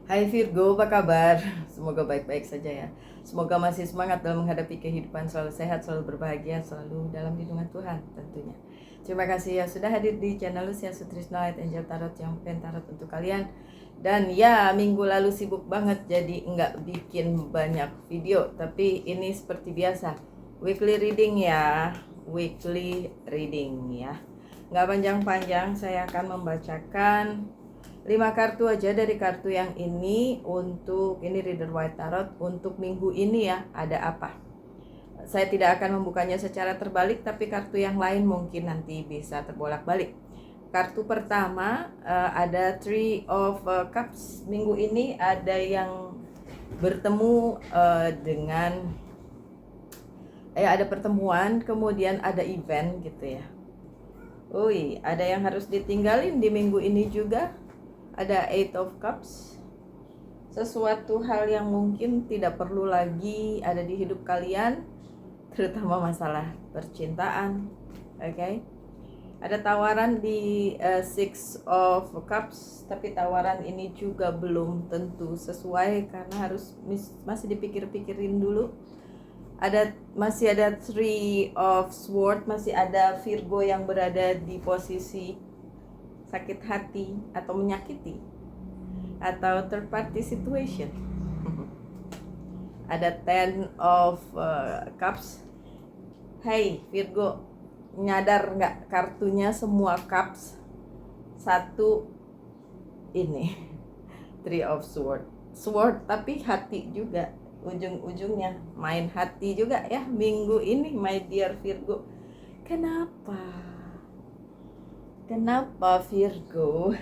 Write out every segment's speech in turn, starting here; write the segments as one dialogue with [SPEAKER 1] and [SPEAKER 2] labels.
[SPEAKER 1] Hai Virgo, apa kabar? Semoga baik-baik saja ya. Semoga masih semangat dalam menghadapi kehidupan, selalu sehat, selalu berbahagia, selalu dalam lindungan Tuhan tentunya. Terima kasih ya sudah hadir di channel Lucia Sutrisno Light Angel Tarot yang pen tarot untuk kalian. Dan ya, minggu lalu sibuk banget jadi nggak bikin banyak video. Tapi ini seperti biasa, weekly reading ya. Weekly reading ya. Nggak panjang-panjang, saya akan membacakan 5 kartu aja dari kartu yang ini untuk ini Reader White Tarot untuk minggu ini ya. Ada apa? Saya tidak akan membukanya secara terbalik, tapi kartu yang lain mungkin nanti bisa terbolak-balik. Kartu pertama ada Three of Cups. Minggu ini ada yang bertemu dengan ada pertemuan, kemudian ada event gitu ya. Ui, ada yang harus ditinggalin di minggu ini juga. Ada Eight of Cups, sesuatu hal yang mungkin tidak perlu lagi ada di hidup kalian, terutama masalah percintaan. Oke. Ada tawaran di Six of Cups, tapi tawaran ini juga belum tentu sesuai karena harus masih dipikir-pikirin dulu. Masih ada Three of Swords, masih ada Virgo yang berada di posisi sakit hati atau menyakiti atau third party situation. Ada Ten of Cups. Hey Virgo, nyadar nggak kartunya semua cups satu ini Three of Sword tapi hati juga, ujung-ujungnya main hati juga ya minggu ini my dear Virgo. Kenapa Virgo?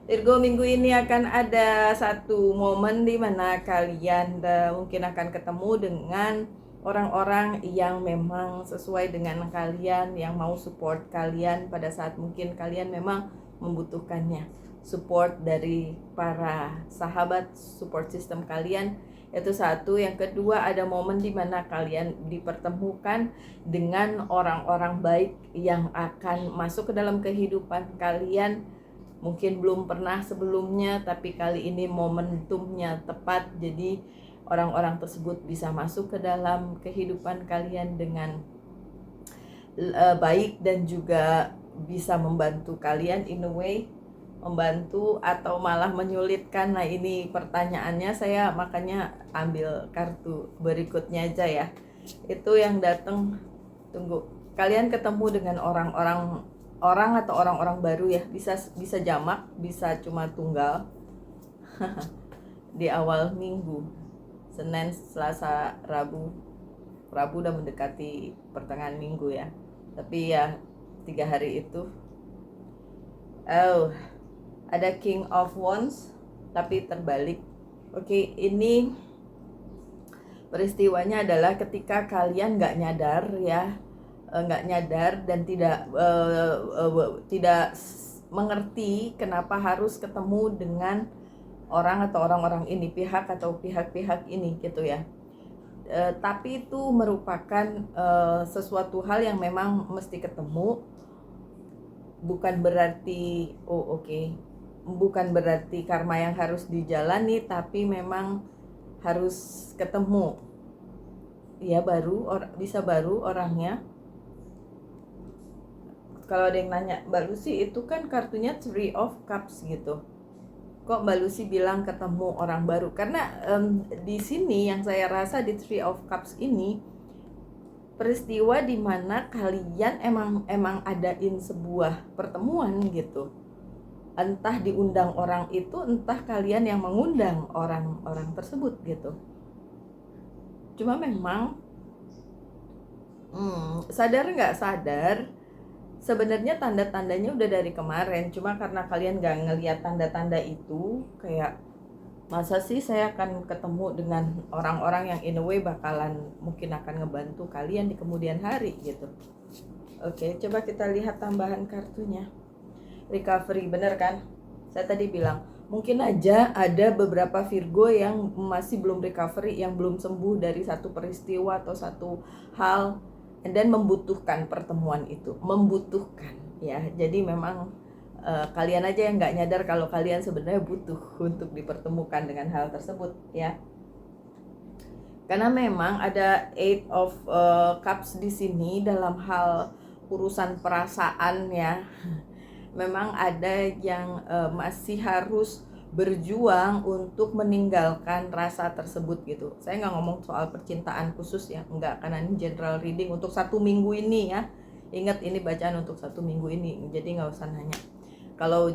[SPEAKER 1] Virgo, minggu ini akan ada satu momen di mana kalian mungkin akan ketemu dengan orang-orang yang memang sesuai dengan kalian, yang mau support kalian pada saat mungkin kalian memang membutuhkannya. Support dari para sahabat, support system kalian. Itu satu. Yang kedua, ada momen di mana kalian dipertemukan dengan orang-orang baik yang akan masuk ke dalam kehidupan kalian. Mungkin belum pernah sebelumnya, tapi kali ini momentumnya tepat. Jadi orang-orang tersebut bisa masuk ke dalam kehidupan kalian dengan baik dan juga bisa membantu kalian in a way, membantu atau malah menyulitkan. Nah ini pertanyaannya, saya makanya ambil kartu berikutnya aja ya. Itu yang datang, tunggu, kalian ketemu dengan orang atau orang-orang baru ya, bisa jamak, bisa cuma tunggal. Di awal minggu, Senin, Selasa, Rabu udah mendekati pertengahan minggu ya, tapi ya 3 hari itu. Ada King of Wands tapi terbalik. Oke, ini peristiwanya adalah ketika kalian nggak nyadar dan tidak mengerti kenapa harus ketemu dengan orang atau orang-orang ini, pihak atau pihak-pihak ini gitu ya. Tapi itu merupakan sesuatu hal yang memang mesti ketemu. Bukan berarti bukan berarti karma yang harus dijalani, tapi memang harus ketemu ya, bisa baru orangnya. Kalau ada yang nanya, Mbak Lucy itu kan kartunya Three of Cups gitu, kok Mbak Lucy bilang ketemu orang baru? Karena di sini yang saya rasa di Three of Cups ini peristiwa di mana kalian emang adain sebuah pertemuan gitu. Entah diundang orang itu, entah kalian yang mengundang orang tersebut gitu. Cuma memang sadar nggak sadar, sebenarnya tanda-tandanya udah dari kemarin. Cuma karena kalian nggak ngelihat tanda-tanda itu, kayak masa sih saya akan ketemu dengan orang-orang yang in a way bakalan mungkin akan ngebantu kalian di kemudian hari gitu. Oke, coba kita lihat tambahan kartunya. Recovery, bener kan? Saya tadi bilang mungkin aja ada beberapa Virgo yang masih belum recovery, yang belum sembuh dari satu peristiwa atau satu hal, dan membutuhkan pertemuan itu, membutuhkan ya. Jadi memang kalian aja yang nggak nyadar kalau kalian sebenarnya butuh untuk dipertemukan dengan hal tersebut ya. Karena memang ada Eight of Cups di sini dalam hal urusan perasaan ya. Memang ada yang masih harus berjuang untuk meninggalkan rasa tersebut gitu. Saya nggak ngomong soal percintaan khusus ya, enggak, karena ini general reading untuk 1 minggu ini ya. Ingat ini bacaan untuk 1 minggu ini, jadi nggak usah nanya. Kalau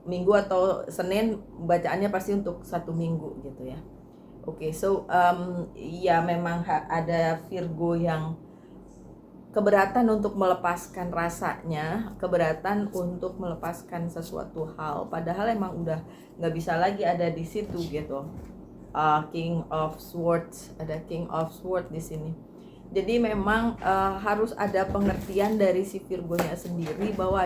[SPEAKER 1] Minggu atau Senin bacaannya pasti untuk 1 minggu gitu ya. Oke, so ya memang ada Virgo yang keberatan untuk melepaskan rasanya, keberatan untuk melepaskan sesuatu hal, padahal emang udah nggak bisa lagi ada di situ gitu. King of Swords, ada King of Swords di sini. Jadi memang harus ada pengertian dari si Virgonya sendiri bahwa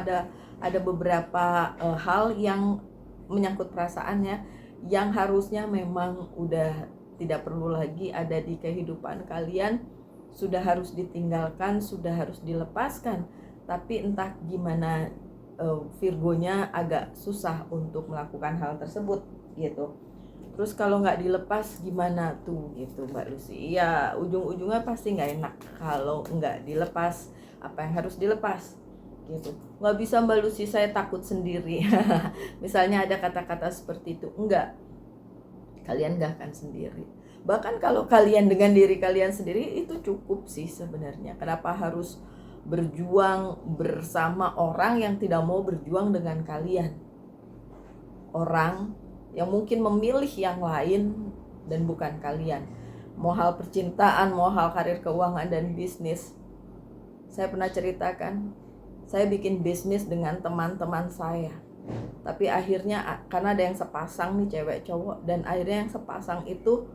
[SPEAKER 1] ada beberapa hal yang menyangkut perasaannya yang harusnya memang udah tidak perlu lagi ada di kehidupan kalian, sudah harus ditinggalkan, sudah harus dilepaskan. Tapi entah gimana Virgonya agak susah untuk melakukan hal tersebut gitu. Terus kalau nggak dilepas gimana tuh gitu Mbak Lucy? Ya ujung-ujungnya pasti nggak enak kalau nggak dilepas. Apa yang harus dilepas gitu? Nggak bisa Mbak Lucy, saya takut sendiri. Misalnya ada kata-kata seperti itu, enggak, kalian nggak akan sendiri. Bahkan kalau kalian dengan diri kalian sendiri itu cukup sih sebenarnya. Kenapa harus berjuang bersama orang yang tidak mau berjuang dengan kalian? Orang yang mungkin memilih yang lain dan bukan kalian. Mau hal percintaan, mau hal karir keuangan dan bisnis. Saya pernah ceritakan, saya bikin bisnis dengan teman-teman saya. Tapi akhirnya karena ada yang sepasang nih cewek cowok, dan akhirnya yang sepasang itu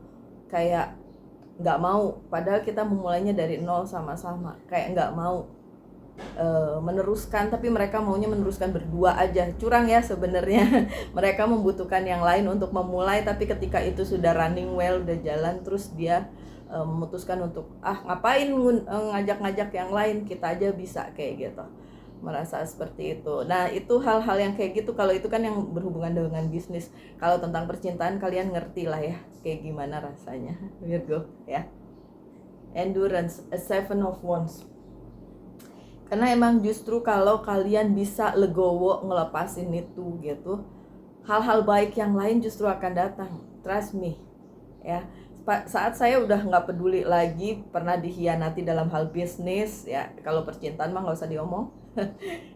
[SPEAKER 1] kayak nggak mau, padahal kita memulainya dari nol sama-sama, kayak nggak mau meneruskan, tapi mereka maunya meneruskan berdua aja. Curang ya sebenarnya. Mereka membutuhkan yang lain untuk memulai, tapi ketika itu sudah running well, udah jalan, terus dia memutuskan untuk ngapain ngajak-ngajak yang lain, kita aja bisa, kayak gitu, merasa seperti itu. Nah itu hal-hal yang kayak gitu, kalau itu kan yang berhubungan dengan bisnis. Kalau tentang percintaan kalian ngerti lah ya kayak gimana rasanya. Virgo ya. Endurance, a Seven of Wands. Karena emang justru kalau kalian bisa legowo ngelepasin itu gitu, hal-hal baik yang lain justru akan datang. Trust me ya. Saat saya udah nggak peduli lagi pernah dikhianati dalam hal bisnis ya, kalau percintaan mah nggak usah diomong.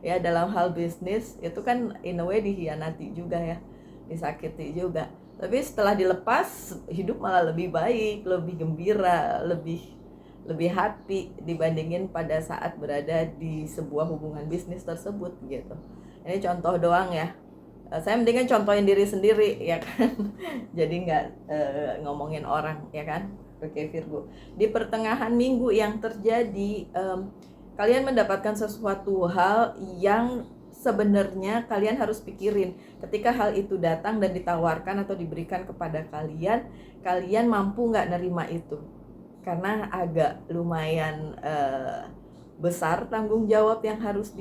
[SPEAKER 1] Ya dalam hal bisnis itu kan in a way dikhianati juga ya, disakiti juga. Tapi setelah dilepas, hidup malah lebih baik, lebih gembira, lebih happy dibandingin pada saat berada di sebuah hubungan bisnis tersebut gitu. Ini contoh doang ya. Saya mendingan contohin diri sendiri ya kan. Jadi nggak ngomongin orang ya kan. Oke Virgo, di pertengahan minggu yang terjadi, kalian mendapatkan sesuatu hal yang sebenarnya kalian harus pikirin. Ketika hal itu datang dan ditawarkan atau diberikan kepada kalian, kalian mampu nggak nerima itu? Karena agak lumayan besar tanggung jawab yang harus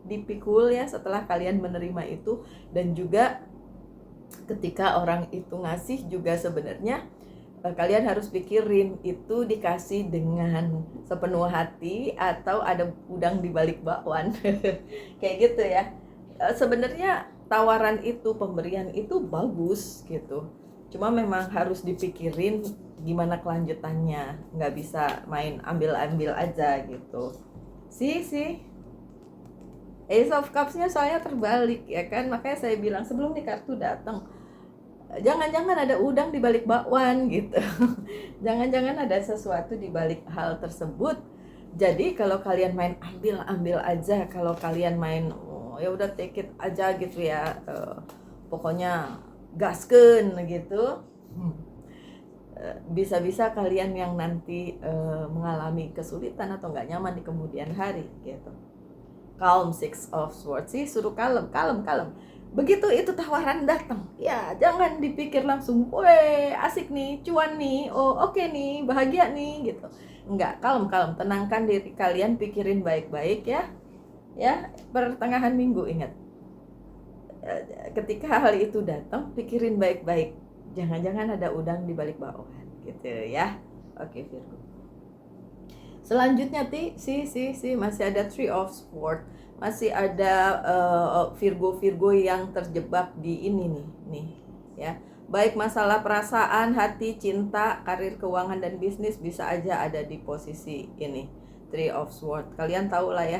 [SPEAKER 1] dipikul ya setelah kalian menerima itu. Dan juga ketika orang itu ngasih juga sebenarnya kalian harus pikirin itu dikasih dengan sepenuh hati atau ada udang di balik bakwan. Kayak gitu ya. Sebenarnya tawaran itu, pemberian itu bagus gitu, cuma memang harus dipikirin gimana kelanjutannya, nggak bisa main ambil-ambil aja gitu. Sih Ace of Cups-nya soalnya terbalik ya kan, makanya saya bilang sebelum nih kartu datang, jangan-jangan ada udang di balik bakwan gitu. Jangan-jangan ada sesuatu di balik hal tersebut. Jadi kalau kalian main ambil aja, kalau kalian main ya udah take it aja gitu ya, pokoknya gaskeun gitu, bisa-bisa kalian yang nanti mengalami kesulitan atau nggak nyaman di kemudian hari gitu. Calm, Six of Swords sih suruh kalem. Begitu itu tawaran datang, ya jangan dipikir langsung, weh asik nih, cuan nih, oh oke nih, bahagia nih gitu. Enggak, kalem, tenangkan diri kalian, pikirin baik-baik ya. Ya, pertengahan minggu ingat. ketika hal itu datang, pikirin baik-baik. Jangan-jangan ada udang di balik baohan gitu ya. Oke Virgo. Selanjutnya masih ada Three of Swords. Masih ada Virgo-Virgo yang terjebak di ini nih ya. Baik masalah perasaan, hati, cinta, karir, keuangan dan bisnis bisa aja ada di posisi ini. Three of Swords. Kalian tahu lah ya.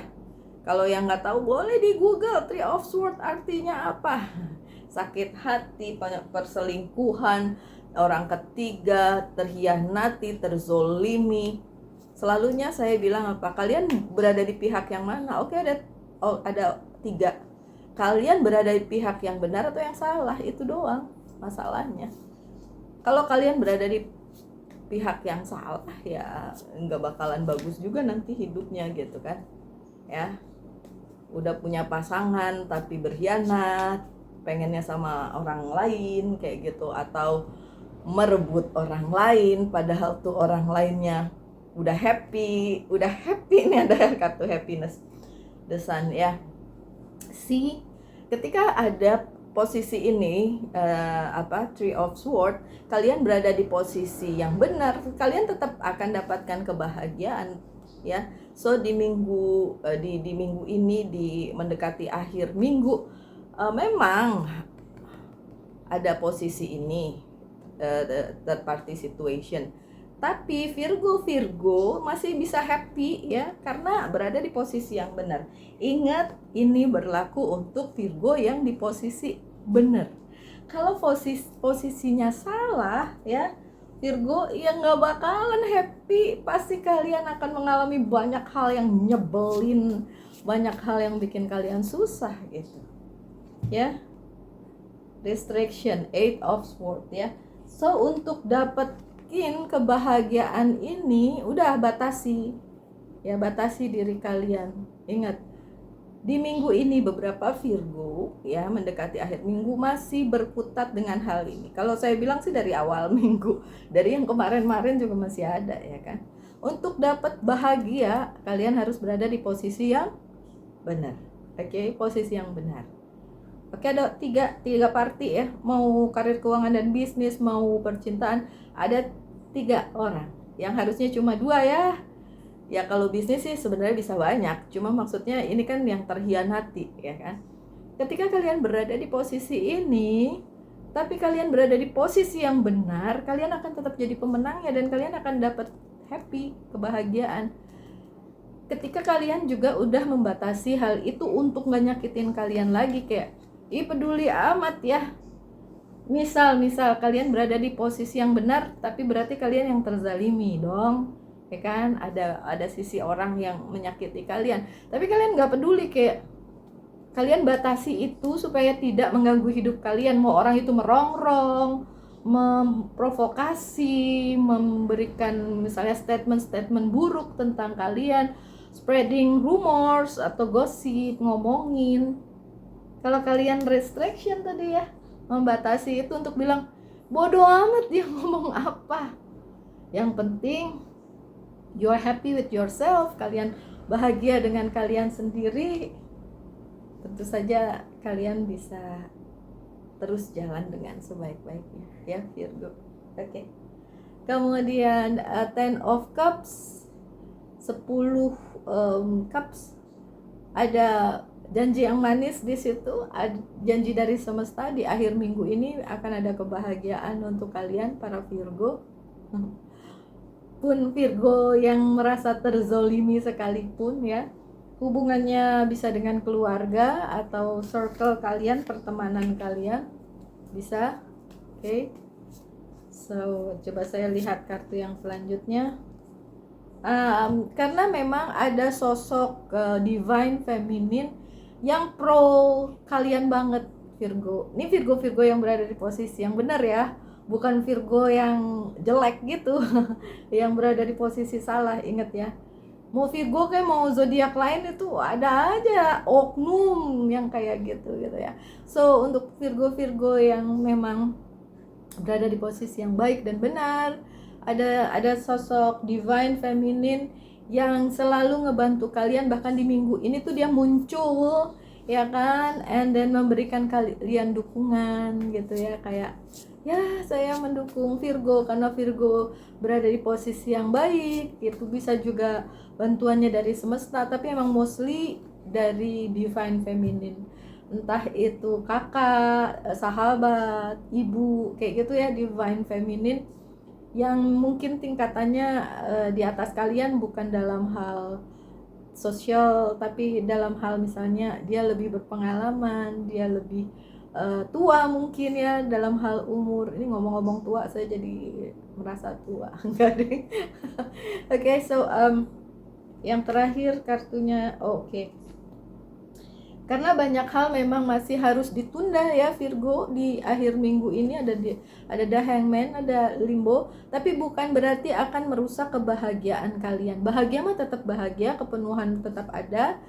[SPEAKER 1] Kalau yang nggak tahu boleh di Google Three of Swords artinya apa. Sakit hati, perselingkuhan, orang ketiga, terhianati, terzolimi. Selalunya saya bilang apa? Kalian berada di pihak yang mana? Oke, ada 3. Kalian berada di pihak yang benar atau yang salah, itu doang masalahnya. Kalau kalian berada di pihak yang salah ya nggak bakalan bagus juga nanti hidupnya gitu kan ya. Udah punya pasangan tapi berkhianat, pengennya sama orang lain kayak gitu, atau merebut orang lain padahal tuh orang lainnya udah happy ini ada kartu happiness, the sun ya. Ketika ada posisi ini Three of Swords, kalian berada di posisi yang benar, kalian tetap akan dapatkan kebahagiaan ya. So di minggu di minggu ini, di mendekati akhir minggu, memang ada posisi ini third party situation. Tapi Virgo masih bisa happy ya, karena berada di posisi yang benar. Ingat, ini berlaku untuk Virgo yang di posisi benar. Kalau posisinya salah ya, Virgo yang nggak bakalan happy. Pasti kalian akan mengalami banyak hal yang nyebelin, banyak hal yang bikin kalian susah gitu ya. Distraction, Eight of Swords ya. So untuk dapetin kebahagiaan ini, udah batasi diri kalian. Ingat, di minggu ini beberapa Virgo ya mendekati akhir minggu masih berkutat dengan hal ini. Kalau saya bilang sih dari awal minggu, dari yang kemarin-kemarin juga masih ada ya kan. Untuk dapat bahagia, kalian harus berada di posisi yang benar. Oke, posisi yang benar. Oke, ada tiga party ya, mau karir, keuangan dan bisnis, mau percintaan, ada 3 orang. Yang harusnya cuma 2 ya. Ya kalau bisnis sih sebenarnya bisa banyak, cuma maksudnya ini kan yang terhianati ya kan. Ketika kalian berada di posisi ini, tapi kalian berada di posisi yang benar, kalian akan tetap jadi pemenangnya dan kalian akan dapat happy, kebahagiaan. Ketika kalian juga udah membatasi hal itu untuk gak nyakitin kalian lagi, kayak peduli amat ya. Misal kalian berada di posisi yang benar, tapi berarti kalian yang terzalimi dong, ya kan? Ada sisi orang yang menyakiti kalian, tapi kalian nggak peduli, kayak kalian batasi itu supaya tidak mengganggu hidup kalian. Mau orang itu merongrong, memprovokasi, memberikan misalnya statement buruk tentang kalian, spreading rumors atau gosip, ngomongin. Kalau kalian restriction tadi ya, membatasi itu untuk bilang bodoh amat dia ngomong apa. Yang penting you are happy with yourself, kalian bahagia dengan kalian sendiri. Tentu saja kalian bisa terus jalan dengan sebaik-baiknya ya Virgo. Oke. Kemudian Ten of Cups, 10 Cups, ada janji yang manis di situ, janji dari semesta. Di akhir minggu ini akan ada kebahagiaan untuk kalian para Virgo. Pun Virgo yang merasa terzolimi sekalipun ya, hubungannya bisa dengan keluarga atau circle kalian, pertemanan kalian bisa. Oke. So coba saya lihat kartu yang selanjutnya. Karena memang ada sosok divine feminine yang pro kalian banget Virgo. Ini Virgo yang berada di posisi yang benar ya, bukan Virgo yang jelek gitu yang berada di posisi salah. Ingat ya, mau Virgo kayak mau zodiak lain itu ada aja oknum yang kayak gitu ya. So untuk Virgo yang memang berada di posisi yang baik dan benar, ada sosok divine feminine yang selalu ngebantu kalian. Bahkan di minggu ini tuh dia muncul ya kan, and then memberikan kalian dukungan gitu ya, kayak ya saya mendukung Virgo karena Virgo berada di posisi yang baik. Itu bisa juga bantuannya dari semesta, tapi emang mostly dari divine feminine, entah itu kakak, sahabat, ibu, kayak gitu ya, divine feminine yang mungkin tingkatannya di atas kalian, bukan dalam hal sosial, tapi dalam hal misalnya dia lebih berpengalaman, dia lebih tua mungkin ya dalam hal umur. Ini ngomong-ngomong tua saya jadi merasa tua. Enggak deh. Oke, so yang terakhir kartunya, oke. Karena banyak hal memang masih harus ditunda ya Virgo di akhir minggu ini. Ada The Hangman, ada Limbo, tapi bukan berarti akan merusak kebahagiaan kalian. Bahagia mah tetap bahagia, kepenuhan tetap ada,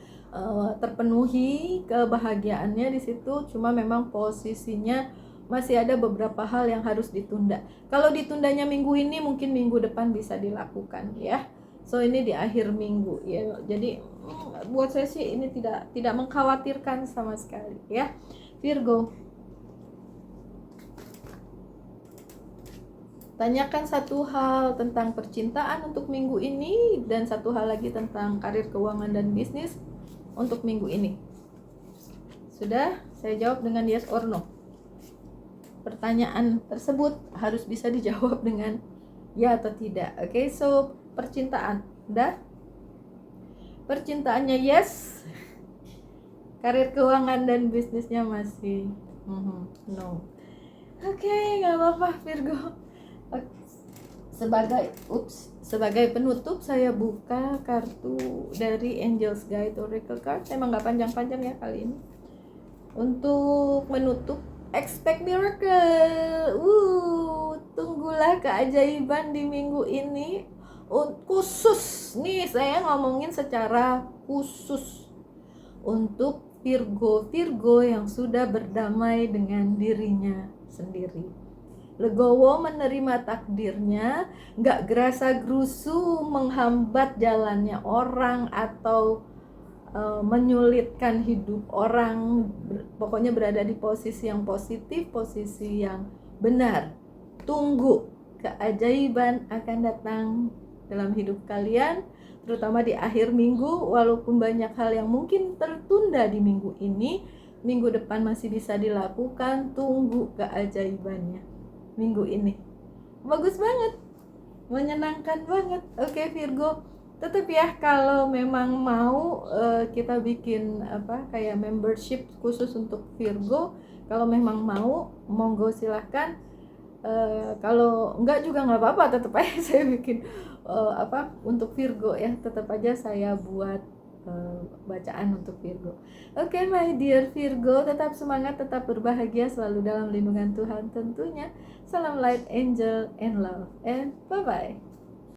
[SPEAKER 1] terpenuhi kebahagiaannya di situ. Cuma memang posisinya masih ada beberapa hal yang harus ditunda. Kalau ditundanya minggu ini, mungkin minggu depan bisa dilakukan ya. So ini di akhir minggu ya, jadi buat saya sih ini tidak mengkhawatirkan sama sekali ya Virgo. Tanyakan satu hal tentang percintaan untuk minggu ini, dan satu hal lagi tentang karir, keuangan, dan bisnis untuk minggu ini. Sudah saya jawab dengan yes or no. Pertanyaan tersebut harus bisa dijawab dengan ya atau tidak. Oke, so percintaan udah, percintaannya yes, karir, keuangan, dan bisnisnya masih no. Oke, nggak apa-apa Virgo. Sebagai penutup saya buka kartu dari Angel's Guide Oracle Card. Emang nggak panjang-panjang ya kali ini. Untuk menutup, expect miracle. Tunggulah keajaiban di minggu ini. Khusus nih, saya ngomongin secara khusus untuk Virgo yang sudah berdamai dengan dirinya sendiri, legowo menerima takdirnya, gak gerasa gerusu menghambat jalannya orang atau menyulitkan hidup orang. Pokoknya berada di posisi yang positif, posisi yang benar. Tunggu, keajaiban akan datang dalam hidup kalian, terutama di akhir minggu. Walaupun banyak hal yang mungkin tertunda di minggu ini, minggu depan masih bisa dilakukan. Tunggu keajaibannya minggu ini. Bagus banget, menyenangkan banget. Oke Virgo, tetap ya kalau memang mau kita bikin kayak membership khusus untuk Virgo. Kalau memang mau, monggo silahkan. Kalau enggak juga nggak apa-apa, tetap aja saya bikin untuk Virgo ya, tetap aja saya buat bacaan untuk Virgo. Oke, my dear Virgo, tetap semangat, tetap berbahagia, selalu dalam lindungan Tuhan tentunya. Salam light, angel, and love, and bye bye.